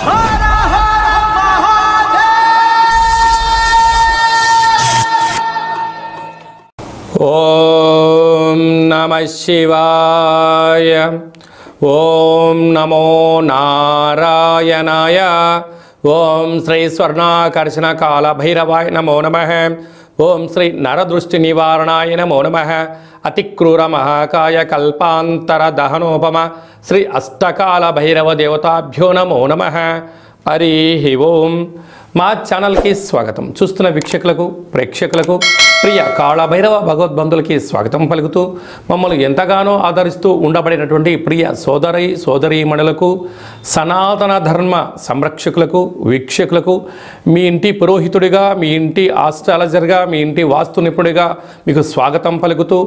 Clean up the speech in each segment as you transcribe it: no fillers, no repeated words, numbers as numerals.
ఓం నమః శివాయ. ఓం నమో నారాయణాయ. ఓం శ్రీ స్వర్ణాకర్షణ కాల భైరవాయ నమో నమః. ఓం శ్రీ నరదృష్టి నివారణాయ నమో నమః. అతిక్రూర మహాకాయ కల్పాంతర దహనోపమ శ్రీ అష్టకాల భైరవ దేవతాభ్యో నమో నమః. హరి ఓం. మా ఛానల్కి స్వాగతం. చూస్తున్న వీక్షకులకు ప్రేక్షకులకు ప్రియ కాళభైరవ భగవద్బంధులకి స్వాగతం పలుకుతూ మమ్మల్ని ఎంతగానో ఆదరిస్తూ ఉండబడినటువంటి ప్రియ సోదరీమణులకు సనాతన ధర్మ సంరక్షకులకు వీక్షకులకు మీ ఇంటి పురోహితుడిగా, మీ ఇంటి ఆస్ట్రాలజర్గా, మీ ఇంటి వాస్తు నిపుణుడిగా మీకు స్వాగతం పలుకుతూ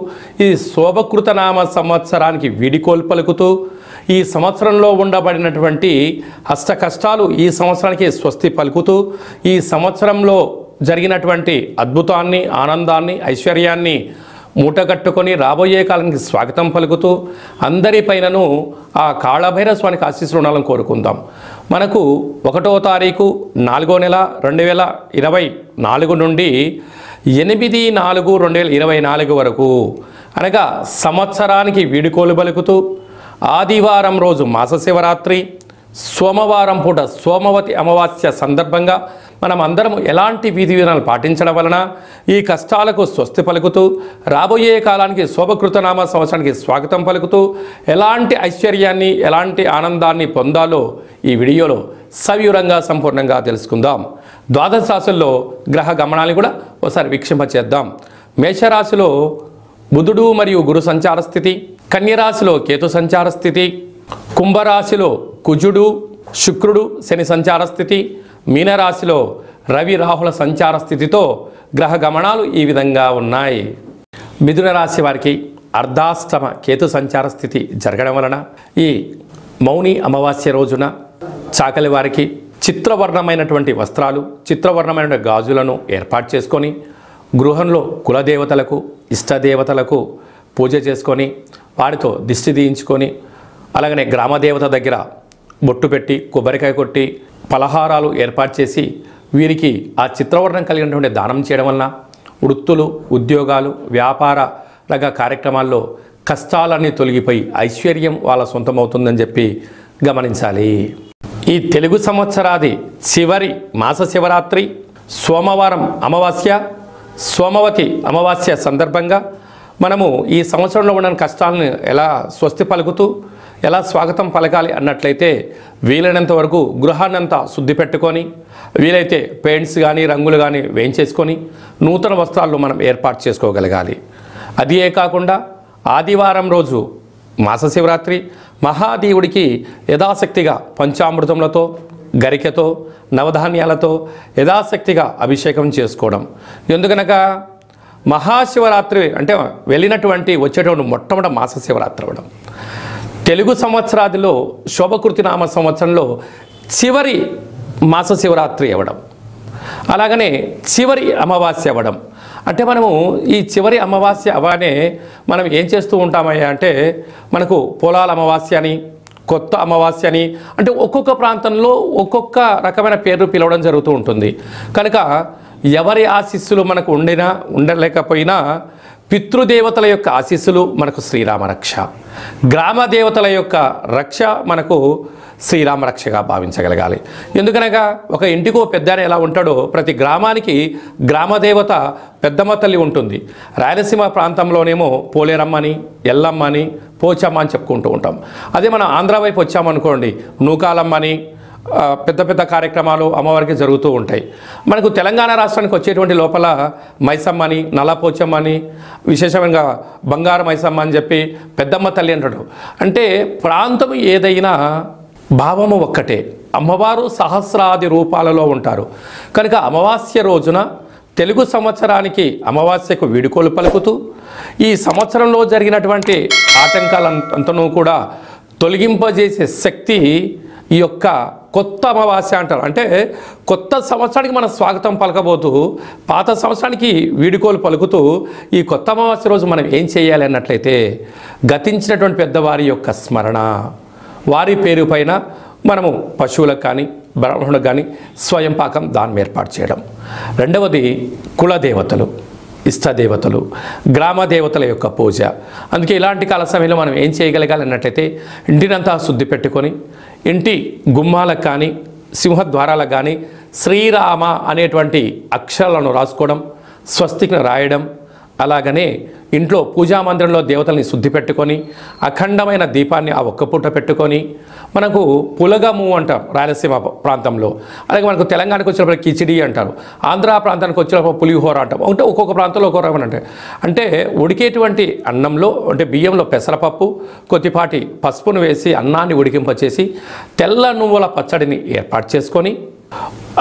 ఈ శోభకృతనామ సంవత్సరానికి వీడికోలు పలుకుతూ ఈ సంవత్సరంలో ఉండబడినటువంటి అష్ట కష్టాలు ఈ సంవత్సరానికి స్వస్తి పలుకుతూ ఈ సంవత్సరంలో జరిగినటువంటి అద్భుతాన్ని, ఆనందాన్ని, ఐశ్వర్యాన్ని మూటగట్టుకొని రాబోయే కాలానికి స్వాగతం పలుకుతూ అందరిపైనను ఆ కాళభైరవ స్వామికి ఆశీస్సులు ఉండాలని కోరుకుందాం. మనకు 1వ తారీఖు 4వ నెల 2024 నుండి 8/4/2024 వరకు అనగా సంవత్సరానికి వీడుకోలు పలుకుతూ ఆదివారం రోజు మాస శివరాత్రి, సోమవారం పూట సోమవతి అమావాస్య సందర్భంగా మనం అందరం ఎలాంటి విధి విధానాలు పాటించడం వలన ఈ కష్టాలకు స్వస్తి పలుకుతూ రాబోయే కాలానికి శోభకృతనామ సంవత్సరానికి స్వాగతం పలుకుతూ ఎలాంటి ఐశ్వర్యాన్ని, ఎలాంటి ఆనందాన్ని పొందాలో ఈ వీడియోలో సవివరంగా సంపూర్ణంగా తెలుసుకుందాం. ద్వాదశ రాశుల్లో గ్రహ గమనాన్ని కూడా ఒకసారి వీక్షింపచేద్దాం. మేషరాశిలో బుధుడు మరియు గురు సంచార స్థితి, కన్యరాశిలో కేతు సంచార స్థితి, కుంభరాశిలో కుజుడు శుక్రుడు శని సంచార స్థితి, మీనరాశిలో రవి రాహుల సంచార స్థితితో గ్రహ గమనాలు ఈ విధంగా ఉన్నాయి. మిథున రాశి వారికి అర్ధాష్టమ కేతు సంచార స్థితి జరగడం వలన ఈ మౌని అమావాస్య రోజున చాకలి వారికి చిత్రవర్ణమైనటువంటి వస్త్రాలు, చిత్రవర్ణమైన గాజులను ఏర్పాటు చేసుకొని గృహంలో కులదేవతలకు, ఇష్టదేవతలకు పూజ చేసుకొని వారితో దిష్టి తీయించుకొని అలాగనే గ్రామదేవత దగ్గర బొట్టు పెట్టి కొబ్బరికాయ కొట్టి పలహారాలు ఏర్పాటు చేసి వీరికి ఆ చిత్రవర్ణం కలిగినటువంటి దానం చేయడం వలన వృత్తులు, ఉద్యోగాలు, వ్యాపార రంగ కార్యక్రమాల్లో కష్టాలన్నీ తొలగిపోయి ఐశ్వర్యం వాళ్ళ సొంతమవుతుందని చెప్పి గమనించాలి. ఈ తెలుగు సంవత్సరాది చివరి మాస శివరాత్రి సోమవారం అమావాస్య, సోమవతి అమావాస్య సందర్భంగా మనము ఈ సంవత్సరంలో ఉన్న కష్టాలను ఎలా స్వస్తి పలుకుతూ ఎలా స్వాగతం పలకాలి అన్నట్లయితే వీలైనంత వరకు గృహాన్నంతా శుద్ధి పెట్టుకొని వీలైతే పెయింట్స్ కానీ రంగులు కానీ వేయించేసుకొని నూతన వస్త్రాలను మనం ఏర్పాటు చేసుకోగలగాలి. అదే కాకుండా ఆదివారం రోజు మాస శివరాత్రి మహాదేవుడికి యథాశక్తిగా పంచామృతములతో, గరికెతో, నవధాన్యాలతో యథాశక్తిగా అభిషేకం చేసుకోవడం. ఎందుకనగా మహాశివరాత్రి అంటే వచ్చేటువంటి మొట్టమొదటి మాస శివరాత్రి అవ్వడం, తెలుగు సంవత్సరాదిలో శోభకృతి నామ సంవత్సరంలో చివరి మాస శివరాత్రి అవ్వడం, అలాగనే చివరి అమావాస్య అవ్వడం. అంటే మనము ఈ చివరి అమావాస్య అవగానే మనం ఏం చేస్తూ ఉంటామయ్యా అంటే మనకు పొలాల అమావాస్య అని, కొత్త అమావాస్య అని, అంటే ఒక్కొక్క ప్రాంతంలో ఒక్కొక్క రకమైన పేరు పిలవడం జరుగుతూ ఉంటుంది. కనుక ఎవరి ఆశీస్సులు మనకు ఉండలేకపోయినా పితృదేవతల యొక్క ఆశీస్సులు మనకు శ్రీరామ రక్ష, గ్రామ దేవతల యొక్క రక్ష మనకు శ్రీరామ రక్షగా భావించగలగాలి. ఎందుకనగా ఒక ఇంటికో పెద్ద ఎలా ఉంటాడో ప్రతి గ్రామానికి గ్రామదేవత పెద్దమ్మ తల్లి ఉంటుంది. రాయలసీమ ప్రాంతంలోనేమో పోలేరమ్మని, ఎల్లమ్మని, పోచమ్మ అని చెప్పుకుంటూ ఉంటాం. అదే మనం ఆంధ్ర వైపు వచ్చామనుకోండి నూకాలమ్మని, పెద్ద పెద్ద కార్యక్రమాలు అమ్మవారికి జరుగుతూ ఉంటాయి. మనకు తెలంగాణ రాష్ట్రానికి వచ్చేటువంటి లోపల మైసమ్మని, నల్లపోచమ్మని, విశేషంగా బంగారు మైసమ్మ అని చెప్పి పెద్దమ్మ తల్లి అంటాడు. అంటే ప్రాంతం ఏదైనా భావము ఒక్కటే, అమ్మవారు సహస్రాది రూపాలలో ఉంటారు. కనుక అమావాస్య రోజున తెలుగు సంవత్సరానికి అమావాస్యకు వీడుకోలు పలుకుతూ ఈ సంవత్సరంలో జరిగినటువంటి ఆటంకాలంతనూ కూడా తొలగింపజేసే శక్తి ఈ యొక్క కొత్త అమావాస్య అంటారు. అంటే కొత్త సంవత్సరానికి మనం స్వాగతం పలకబోతూ పాత సంవత్సరానికి వీడుకోలు పలుకుతూ ఈ కొత్త అమావాస్య రోజు మనం ఏం చేయాలి అన్నట్లయితే గతించినటువంటి పెద్దవారి యొక్క స్మరణ, వారి పేరు పైన మనము పశువులకు కానీ బ్రాహ్మణుడు కానీ స్వయం పాకం దానం ఏర్పాటు చేయడం. రెండవది కులదేవతలు, ఇష్టదేవతలు, గ్రామ దేవతల యొక్క పూజ. అందుకే ఇలాంటి కాల సమయంలో మనం ఏం చేయగలగాలి అన్నట్లయితే ఇంటినంతా శుద్ధి పెట్టుకొని ఇంటి గుమ్మాలకు కానీ సింహద్వారాలకు కానీ శ్రీరామ అనేటువంటి అక్షరాలను రాసుకోవడం, స్వస్తికి రాయడం. అలాగనే ఇంట్లో పూజామందిరంలో దేవతల్ని శుద్ధి పెట్టుకొని అఖండమైన దీపాన్ని ఆ ఒక్క పూట పెట్టుకొని, మనకు పులగము అంటాం రాయలసీమ ప్రాంతంలో, అలాగే మనకు తెలంగాణకు వచ్చినప్పుడు కిచిడి అంటారు, ఆంధ్ర ప్రాంతానికి వచ్చినప్పుడు పులిహోర అంటాం. అంటే ఒక్కొక్క ప్రాంతంలో ఒక్కొక్క రకం అంటే ఉడికేటువంటి అన్నంలో అంటే బియ్యంలో పెసరపప్పు కొద్దిపాటి పసుపును వేసి అన్నాన్ని ఉడికింపచేసి తెల్ల నువ్వుల పచ్చడిని ఏర్పాటు చేసుకొని,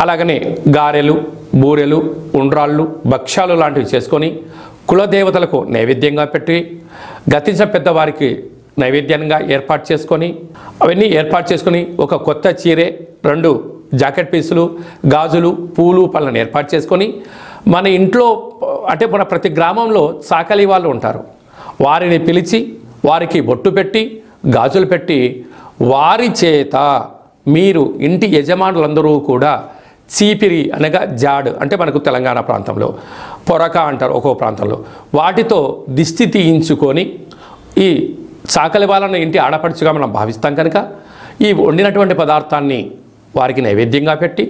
అలాగనే గారెలు, బూరెలు, ఉండ్రాళ్ళు, భక్ష్యాలు లాంటివి చేసుకొని కులదేవతలకు నైవేద్యంగా పెట్టి గతించిన పెద్దవారికి నైవేద్యంగా ఏర్పాటు చేసుకొని, అవన్నీ ఏర్పాటు చేసుకొని ఒక కొత్త చీరే, 2 జాకెట్ పీసులు, గాజులు, పూలు, పళ్ళను ఏర్పాటు చేసుకొని మన ఇంట్లో అంటే మన ప్రతి గ్రామంలో చాకలి వాళ్ళు ఉంటారు, వారిని పిలిచి వారికి బొట్టు పెట్టి గాజులు పెట్టి వారి చేత మీరు ఇంటి యజమానులందరూ కూడా చీపిరి అనగా జాడు అంటే మనకు తెలంగాణ ప్రాంతంలో పొరక అంటారు ఒక్కో ప్రాంతంలో, వాటితో దిష్టి తీయించుకొని ఈ చాకలి వాళ్ళను ఇంటి ఆడపడుచుగా మనం భావిస్తాం కనుక ఈ వండినటువంటి పదార్థాన్ని వారికి నైవేద్యంగా పెట్టి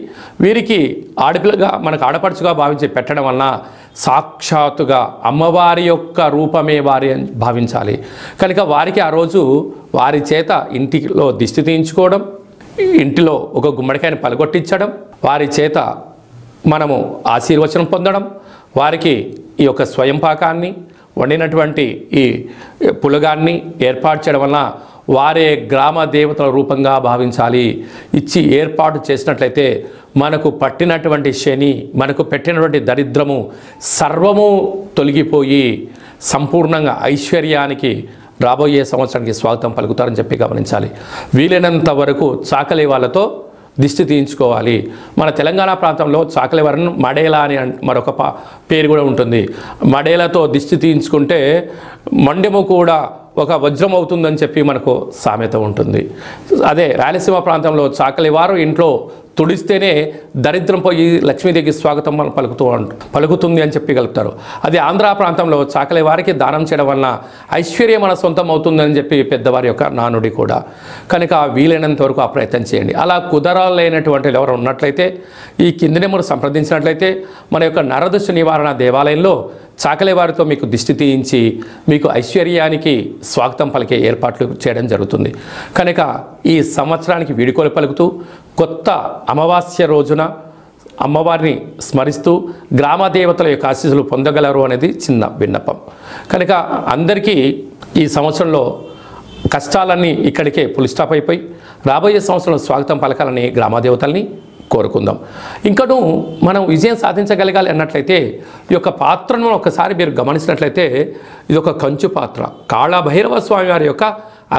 వీరికి ఆడపిల్లగా మనకు ఆడపడుచుగా భావించి పెట్టడం వలన సాక్షాత్తుగా అమ్మవారి యొక్క రూపమే వారి భావించాలి కనుక వారికి ఆ రోజు వారి చేత ఇంటిలో దిష్టి తీయించుకోవడం, ఇంటిలో ఒక గుమ్మడికాయని పలగొట్టించడం, వారి చేత మనము ఆశీర్వచనం పొందడం, వారికి ఈ యొక్క స్వయం పాకాన్ని వండినటువంటి ఈ పులగాన్ని ఏర్పాటు చేయడం వలన వారే గ్రామ దేవతల రూపంగా భావించాలి. ఇచ్చి ఏర్పాటు చేసినట్లయితే మనకు పట్టినటువంటి శని, మనకు పెట్టినటువంటి దరిద్రము సర్వము తొలగిపోయి సంపూర్ణంగా ఐశ్వర్యానికి రాబోయే సంవత్సరానికి స్వాగతం పలుకుతారని చెప్పి గమనించాలి. వీలైనంత వరకు చాకలి వాళ్ళతో దిష్టి తీయించుకోవాలి. మన తెలంగాణ ప్రాంతంలో చాకలి వారిని మడేలా అని మరొక పేరు కూడా ఉంటుంది. మడేలతో దిష్టి తీయించుకుంటే మండెము కూడా ఒక వజ్రం అవుతుందని చెప్పి మనకు సామెత ఉంటుంది. అదే రాయలసీమ ప్రాంతంలో చాకలి వారు ఇంట్లో తుడిస్తేనే దరిద్రం పోయి లక్ష్మీదేవికి స్వాగతం పలుకుతుంది అని చెప్పి కలుపుతారు. అదే ఆంధ్ర ప్రాంతంలో చాకలి వారికి దానం చేయడం వలన ఐశ్వర్యం మన సొంతం అవుతుందని చెప్పి పెద్దవారి యొక్క నానుడి కూడా. కనుక వీలైనంత వరకు ఆ ప్రయత్నం చేయండి. అలా కుదరలేనటువంటి ఎవరు ఉన్నట్లయితే ఈ కింది నెంబర్ సంప్రదించినట్లయితే మన యొక్క నరదృష్టి నివారణ దేవాలయంలో చాకలి వారితో మీకు దిష్టి తీయించి మీకు ఐశ్వర్యానికి స్వాగతం పలికే ఏర్పాట్లు చేయడం జరుగుతుంది. కనుక ఈ సంవత్సరానికి వీడుకోలు పలుకుతూ కొత్త అమావాస్య రోజున అమ్మవారిని స్మరిస్తూ గ్రామ దేవతల యొక్క ఆశీస్సులు పొందగలరు అనేది చిన్న విన్నపం. కనుక అందరికీ ఈ సంవత్సరంలో కష్టాలన్నీ ఇక్కడికే ఫుల్ స్టాప్ అయిపోయి రాబోయే సంవత్సరంలో స్వాగతం పలకాలని గ్రామదేవతల్ని కోరుకుందాం. ఇంకను మనం విజయం సాధించగలగాలి అన్నట్లయితే ఈ యొక్క పాత్రను ఒకసారి మీరు గమనించినట్లయితే ఇది ఒక కంచు పాత్ర, కాళభైరవ స్వామి వారి యొక్క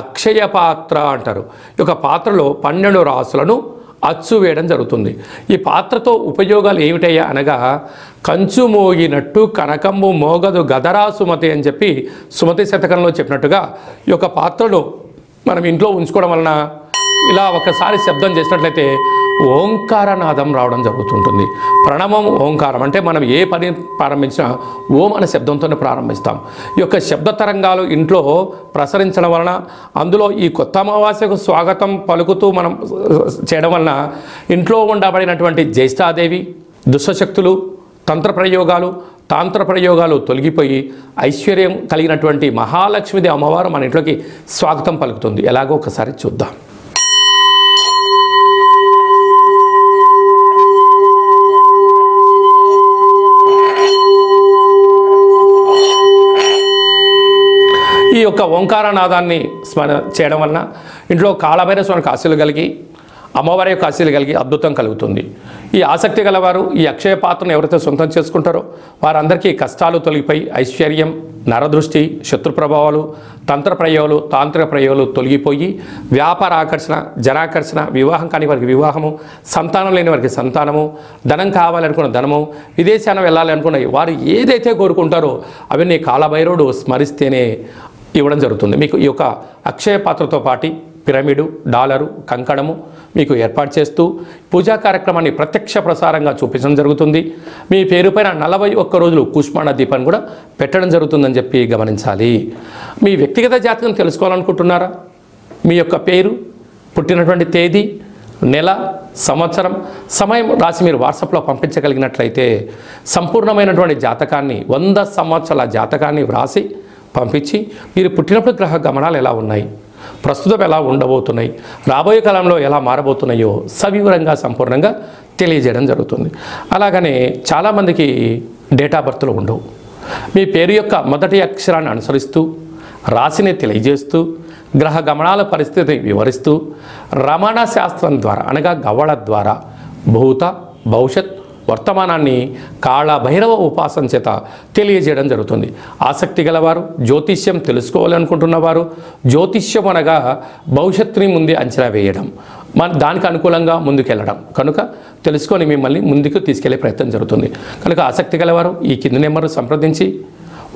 అక్షయ పాత్ర అంటారు. ఈ యొక్క పాత్రలో 12 రాసులను అచ్చు వేయడం జరుగుతుంది. ఈ పాత్రతో ఉపయోగాలు ఏమిటయ్యా అనగా కంచు మోగినట్టు కనకంబు మోగదు గదరా సుమతి అని చెప్పి సుమతి శతకంలో చెప్పినట్టుగా ఈ యొక్క పాత్రను మనం ఇంట్లో ఉంచుకోవడం వలన ఇలా ఒకసారి శబ్దం చేసినట్లయితే ఓంకారనాదం రావడం జరుగుతుంటుంది. ప్రణవం ఓంకారం అంటే మనం ఏ పని ప్రారంభించినా ఓం అనే శబ్దంతోనే ప్రారంభిస్తాం. ఈ యొక్క శబ్ద తరంగాలు ఇంట్లో ప్రసరించడం వలన అందులో ఈ కొత్త అమావాస్యకు స్వాగతం పలుకుతూ మనం చేయడం వలన ఇంట్లో ఉండబడినటువంటి జ్యేష్ఠాదేవి, దుష్టశక్తులు, తాంత్ర ప్రయోగాలు తొలగిపోయి ఐశ్వర్యం కలిగినటువంటి మహాలక్ష్మీదేవి అమ్మవారు మన ఇంట్లోకి స్వాగతం పలుకుతుంది. ఎలాగో ఒకసారి చూద్దాం. ఈ యొక్క ఓంకారనాదాన్ని స్మరణ చేయడం వలన ఇంట్లో కాళభైరవ స్వామికి ఆశీలు కలిగి అమ్మవారి యొక్క ఆశీలు కలిగి అద్భుతం కలుగుతుంది. ఈ ఆసక్తి గలవారు ఈ అక్షయ పాత్రను ఎవరైతే సొంతం చేసుకుంటారో వారందరికీ కష్టాలు తొలగిపోయి ఐశ్వర్యం, నరదృష్టి, శత్రు ప్రభావాలు, తాంత్రిక ప్రయోగాలు తొలగిపోయి వ్యాపార ఆకర్షణ, జనాకర్షణ, వివాహం కాని వారికి వివాహము, సంతానం లేని వారికి సంతానము, ధనం కావాలనుకున్న ధనము, విదేశాన వెళ్ళాలి అనుకున్న వారు ఏదైతే కోరుకుంటారో అవన్నీ కాళభైరవుడు స్మరిస్తేనే ఇవ్వడం జరుగుతుంది. మీకు ఈ యొక్క అక్షయ పాత్రతో పిరమిడు, డాలరు, కంకణము మీకు ఏర్పాటు చేస్తూ పూజా కార్యక్రమాన్ని ప్రత్యక్ష ప్రసారంగా చూపించడం జరుగుతుంది. మీ పేరు పైన 41 రోజులు కూష్మాండ దీపాన్ని కూడా పెట్టడం జరుగుతుందని చెప్పి గమనించాలి. మీ వ్యక్తిగత జాతకం తెలుసుకోవాలనుకుంటున్నారా? మీ యొక్క పేరు, పుట్టినటువంటి తేదీ, నెల, సంవత్సరం, సమయం రాసి మీరు వాట్సాప్లో పంపించగలిగినట్లయితే సంపూర్ణమైనటువంటి జాతకాన్ని 100 సంవత్సరాల జాతకాన్ని వ్రాసి పంపించి మీరు పుట్టినప్పుడు గ్రహ గమనాలు ఎలా ఉన్నాయి, ప్రస్తుతం ఎలా ఉండబోతున్నాయి, రాబోయే కాలంలో ఎలా మారబోతున్నాయో సవివరంగా సంపూర్ణంగా తెలియజేయడం జరుగుతుంది. అలాగనే చాలామందికి డేట్ ఆఫ్ బర్త్లు ఉండవు. మీ పేరు యొక్క మొదటి అక్షరాన్ని అనుసరిస్తూ రాశిని తెలియజేస్తూ గ్రహ గమనాల పరిస్థితి వివరిస్తూ రమణ శాస్త్రం ద్వారా అనగా గవ్వళ ద్వారా భూత, భవిష్యత్, వర్తమానాన్ని కాళభైరవ ఉపాసన చేత తెలియజేయడం జరుగుతుంది. ఆసక్తి గలవారు, జ్యోతిష్యం తెలుసుకోవాలనుకుంటున్నవారు, జ్యోతిష్యం అనగా భవిష్యత్తుని ముందే అంచనా వేయడం, దానికి అనుకూలంగా ముందుకెళ్ళడం కనుక తెలుసుకొని మిమ్మల్ని ముందుకు తీసుకెళ్లే ప్రయత్నం జరుగుతుంది. కనుక ఆసక్తి గలవారు ఈ కింది నెంబర్ సంప్రదించి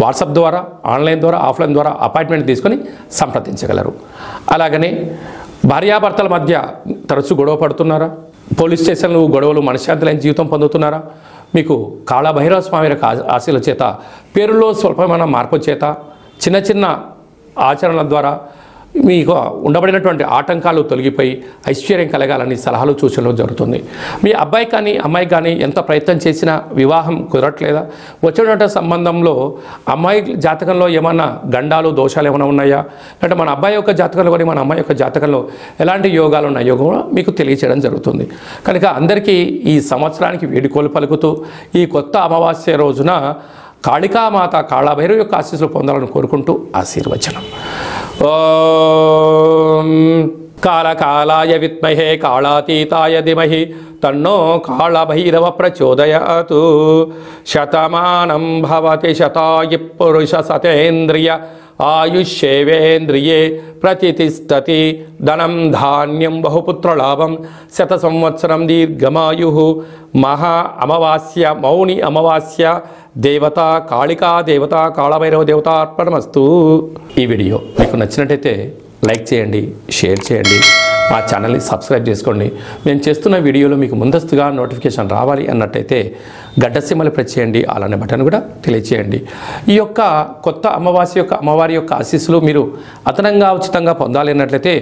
వాట్సాప్ ద్వారా, ఆన్లైన్ ద్వారా, ఆఫ్లైన్ ద్వారా అపాయింట్మెంట్ తీసుకొని సంప్రదించగలరు. అలాగనే భార్యాభర్తల మధ్య తరచూ గొడవ పడుతున్నారా? పోలీస్ స్టేషన్లు గొడవలు మనశ్శాంతి లేని జీవితం పొందుతున్నారా? మీకు కాళభైరవ స్వామి యొక్క ఆశీల చేత, పేరులో స్వల్పమైన మార్పు చేత, చిన్న చిన్న ఆచరణల ద్వారా మీకు ఉండబడినటువంటి ఆటంకాలు తొలగిపోయి ఐశ్వర్యం కలగాలని సలహాలు సూచనలు జరుగుతుంది. మీ అబ్బాయి కానీ అమ్మాయి కానీ ఎంత ప్రయత్నం చేసినా వివాహం కుదరట్లేదా? వచ్చినటువంటి సంబంధంలో అమ్మాయి జాతకంలో ఏమన్నా గండాలు, దోషాలు ఏమైనా ఉన్నాయా? అంటే మన అబ్బాయి యొక్క జాతకంలో కానీ మన అమ్మాయి యొక్క జాతకంలో ఎలాంటి యోగాలు ఉన్నాయో కూడా మీకు తెలియచేయడం జరుగుతుంది. కనుక అందరికీ ఈ సంవత్సరానికి వేడుకోలు పలుకుతూ ఈ కొత్త అమావాస్య రోజున కాళికామాత, కాళభైరవ యొక్క ఆశీస్సులు పొందాలని కోరుకుంటూ ఆశీర్వచనం. ఓం కాళకాలాయ విద్మహే కాళాతీతాయ ధీమహి తన్నో కాళభైరవ ప్రచోదయాతు. శతమానం భవతి శతాయు పురుష సతేంద్రియ ఆయుష్యేవేంద్రియే ప్రతిష్టతి. ధనం ధాన్యం బహుపుత్రలాభం. 100 సంవత్సరం దీర్ఘమాయు. మహా అమావాస్య, మౌని అమావాస్య, దేవత కాళికా దేవత, కాళభైరవ దేవత అర్పణమస్తు. ఈ వీడియో మీకు నచ్చినట్టయితే లైక్ చేయండి, షేర్ చేయండి, మా ఛానల్ని సబ్స్క్రైబ్ చేసుకోండి. మేము చేస్తున్న వీడియోలో మీకు ముందస్తుగా నోటిఫికేషన్ రావాలి అన్నట్టయితే గడ్డ సింబల్ ప్రెస్ చేయండి, అలానే బటన్ కూడా తెలియచేయండి. ఈ యొక్క కొత్త అమ్మవారి యొక్క ఆశీస్సులు మీరు అదనంగా ఉచితంగా పొందాలి అన్నట్లయితే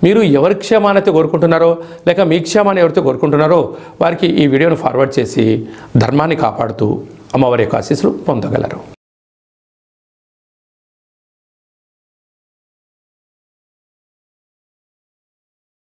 మీరు ఎవరి క్షేమానైతే కోరుకుంటున్నారో లేక మీ క్షేమాన్ని ఎవరితో కోరుకుంటున్నారో వారికి ఈ వీడియోను ఫార్వర్డ్ చేసి ధర్మాన్ని కాపాడుతూ అమ్మవారి యొక్క ఆశీస్సులు పొందగలరు.